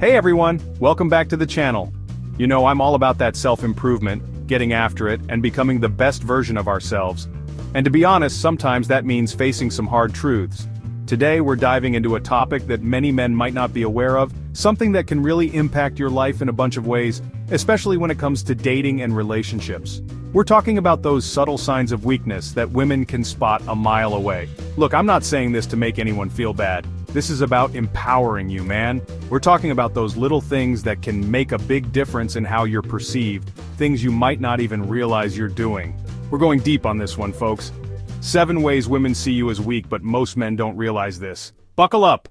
Hey everyone, welcome back to the channel. You know, I'm all about that self-improvement, getting after it, and becoming the best version of ourselves. And to be honest, sometimes that means facing some hard truths. Today we're diving into a topic that many men might not be aware of, something that can really impact your life in a bunch of ways, especially when it comes to dating and relationships. We're talking about those subtle signs of weakness that women can spot a mile away. Look, I'm not saying this to make anyone feel bad. This is about empowering you, man. We're talking about those little things that can make a big difference in how you're perceived, things you might not even realize you're doing. We're going deep on this one, folks. 7 ways women see you as weak, but most men don't realize this. Buckle up!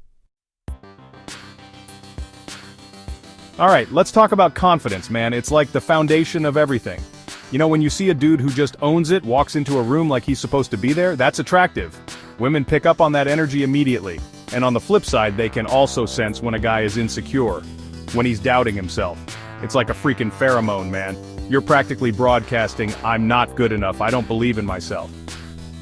Alright, let's talk about confidence, man. It's like the foundation of everything. You know, when you see a dude who just owns it, walks into a room like he's supposed to be there, that's attractive. Women pick up on that energy immediately. And on the flip side, they can also sense when a guy is insecure, when he's doubting himself. It's like a freaking pheromone, man. You're practically broadcasting, I'm not good enough, I don't believe in myself.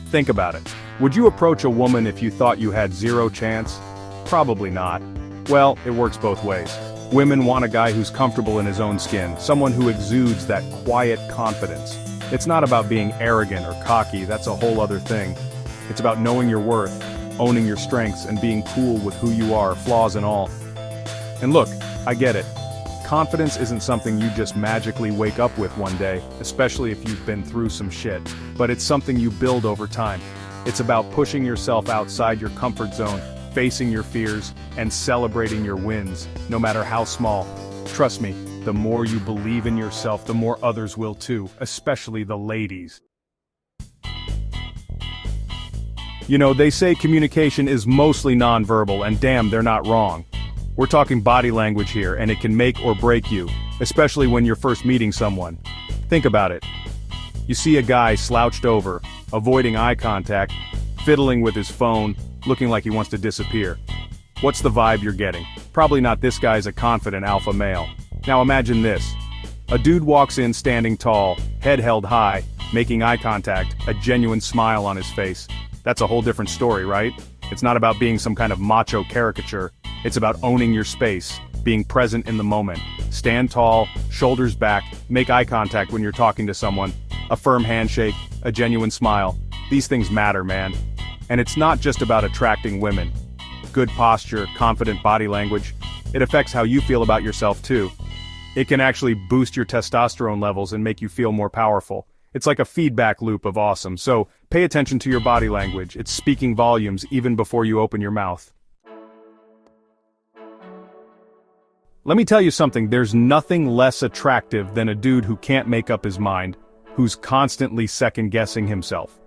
Think about it. Would you approach a woman if you thought you had 0 chance? Probably not. Well, it works both ways. Women want a guy who's comfortable in his own skin, someone who exudes that quiet confidence. It's not about being arrogant or cocky, that's a whole other thing. It's about knowing your worth, owning your strengths, and being cool with who you are, flaws and all. And look, I get it. Confidence isn't something you just magically wake up with one day, especially if you've been through some shit. But it's something you build over time. It's about pushing yourself outside your comfort zone, facing your fears, and celebrating your wins, no matter how small. Trust me, the more you believe in yourself, the more others will too, especially the ladies. You know, they say communication is mostly nonverbal, and damn, they're not wrong. We're talking body language here, and it can make or break you, especially when you're first meeting someone. Think about it. You see a guy slouched over, avoiding eye contact, fiddling with his phone, looking like he wants to disappear. What's the vibe you're getting? Probably not this guy's a confident alpha male. Now imagine this. A dude walks in standing tall, head held high, making eye contact, a genuine smile on his face. That's a whole different story, right? It's not about being some kind of macho caricature. It's about owning your space, being present in the moment. Stand tall, shoulders back, make eye contact when you're talking to someone. A firm handshake, a genuine smile. These things matter, man. And it's not just about attracting women. Good posture, confident body language, it affects how you feel about yourself too. It can actually boost your testosterone levels and make you feel more powerful. It's like a feedback loop of awesome, so pay attention to your body language. It's speaking volumes even before you open your mouth. Let me tell you something, there's nothing less attractive than a dude who can't make up his mind, who's constantly second-guessing himself.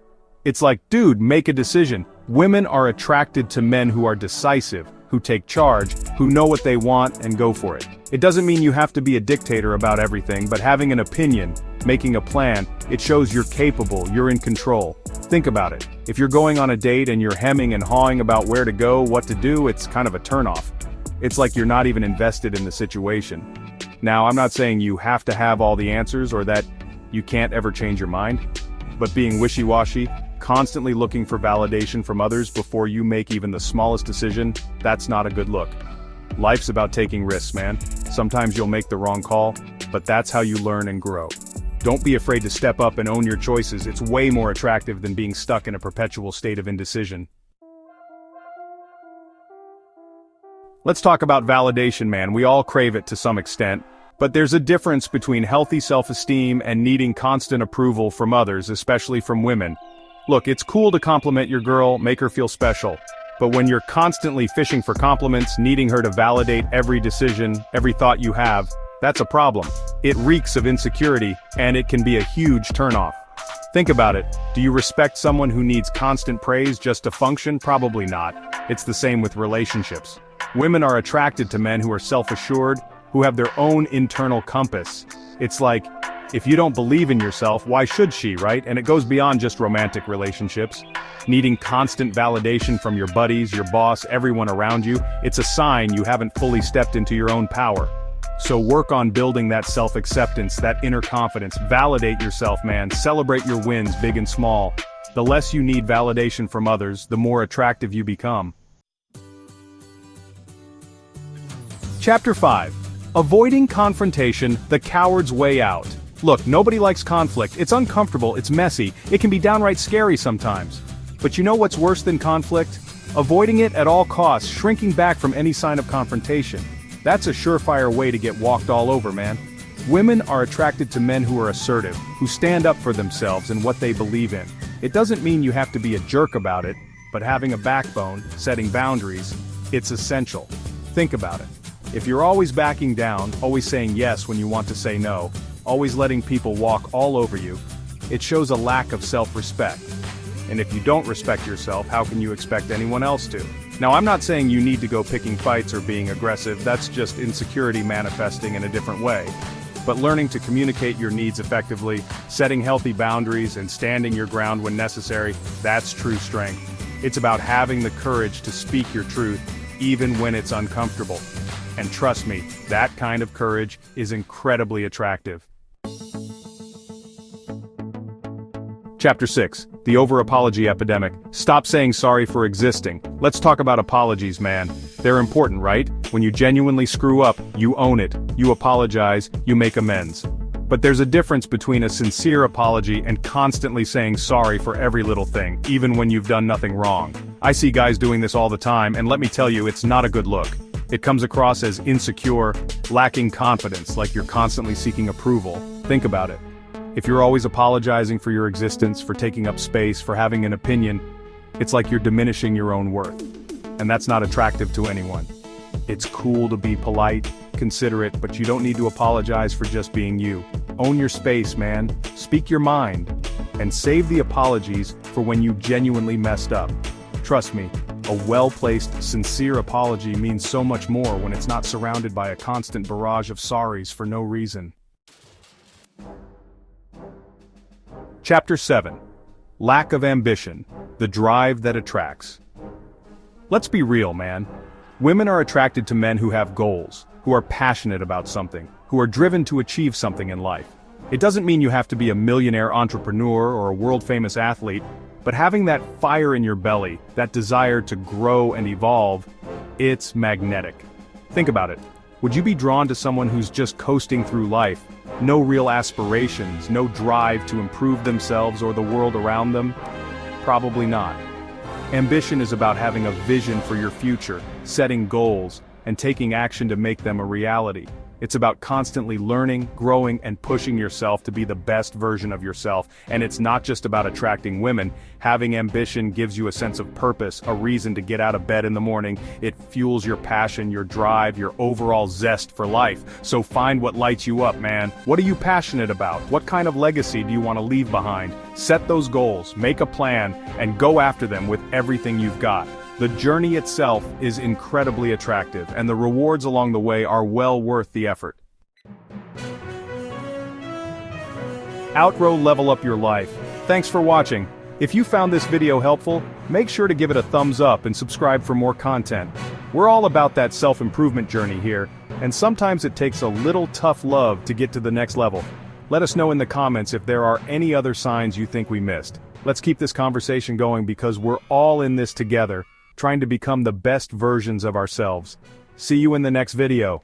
It's like, dude, make a decision. Women are attracted to men who are decisive, who take charge, who know what they want and go for it. It doesn't mean you have to be a dictator about everything, but having an opinion, making a plan, it shows you're capable, you're in control. Think about it. If you're going on a date and you're hemming and hawing about where to go, what to do, it's kind of a turnoff. It's like you're not even invested in the situation. Now, I'm not saying you have to have all the answers or that you can't ever change your mind, but being wishy-washy, constantly looking for validation from others before you make even the smallest decision, that's not a good look. Life's about taking risks, man. Sometimes you'll make the wrong call, but that's how you learn and grow. Don't be afraid to step up and own your choices. It's way more attractive than being stuck in a perpetual state of indecision. Let's talk about validation, man. We all crave it to some extent, but there's a difference between healthy self-esteem and needing constant approval from others, especially from women. Look, it's cool to compliment your girl, make her feel special, but when you're constantly fishing for compliments, needing her to validate every decision, every thought you have, that's a problem. It reeks of insecurity, and it can be a huge turnoff. Think about it. Do you respect someone who needs constant praise just to function? Probably not. It's the same with relationships. Women are attracted to men who are self-assured, who have their own internal compass. It's like, if you don't believe in yourself, why should she, right? And it goes beyond just romantic relationships. Needing constant validation from your buddies, your boss, everyone around you, it's a sign you haven't fully stepped into your own power. So work on building that self-acceptance, that inner confidence. Validate yourself, man. Celebrate your wins, big and small. The less you need validation from others, the more attractive you become. Chapter 5. Avoiding confrontation, the coward's way out. Look, nobody likes conflict. It's uncomfortable, it's messy, it can be downright scary sometimes. But you know what's worse than conflict? Avoiding it at all costs, shrinking back from any sign of confrontation. That's a surefire way to get walked all over, man. Women are attracted to men who are assertive, who stand up for themselves and what they believe in. It doesn't mean you have to be a jerk about it, but having a backbone, setting boundaries, it's essential. Think about it. If you're always backing down, always saying yes when you want to say no, always letting people walk all over you, it shows a lack of self-respect. And if you don't respect yourself, how can you expect anyone else to? Now, I'm not saying you need to go picking fights or being aggressive, that's just insecurity manifesting in a different way. But learning to communicate your needs effectively, setting healthy boundaries and standing your ground when necessary, that's true strength. It's about having the courage to speak your truth, even when it's uncomfortable. And trust me, that kind of courage is incredibly attractive. Chapter 6. The over-apology epidemic. Stop saying sorry for existing. Let's talk about apologies, man. They're important, right? When you genuinely screw up, you own it, you apologize, you make amends. But there's a difference between a sincere apology and constantly saying sorry for every little thing, even when you've done nothing wrong. I see guys doing this all the time, and let me tell you, it's not a good look. It comes across as insecure, lacking confidence, like you're constantly seeking approval. Think about it. If you're always apologizing for your existence, for taking up space, for having an opinion, it's like you're diminishing your own worth. And that's not attractive to anyone. It's cool to be polite, considerate, but you don't need to apologize for just being you. Own your space, man. Speak your mind. And save the apologies for when you genuinely messed up. Trust me, a well-placed, sincere apology means so much more when it's not surrounded by a constant barrage of sorries for no reason. Chapter 7. Lack of ambition, the drive that attracts. Let's be real, man. Women are attracted to men who have goals, who are passionate about something, who are driven to achieve something in life. It doesn't mean you have to be a millionaire entrepreneur or a world-famous athlete, but having that fire in your belly, that desire to grow and evolve, it's magnetic. Think about it. Would you be drawn to someone who's just coasting through life? No real aspirations, no drive to improve themselves or the world around them? Probably not. Ambition is about having a vision for your future, setting goals, and taking action to make them a reality. It's about constantly learning, growing, and pushing yourself to be the best version of yourself. And it's not just about attracting women. Having ambition gives you a sense of purpose, a reason to get out of bed in the morning. It fuels your passion, your drive, your overall zest for life. So find what lights you up, man. What are you passionate about? What kind of legacy do you want to leave behind? Set those goals, make a plan, and go after them with everything you've got. The journey itself is incredibly attractive, and the rewards along the way are well worth the effort. Outgrow Level Up Your Life. Thanks for watching. If you found this video helpful, make sure to give it a thumbs up and subscribe for more content. We're all about that self-improvement journey here, and sometimes it takes a little tough love to get to the next level. Let us know in the comments if there are any other signs you think we missed. Let's keep this conversation going because we're all in this together, trying to become the best versions of ourselves. See you in the next video.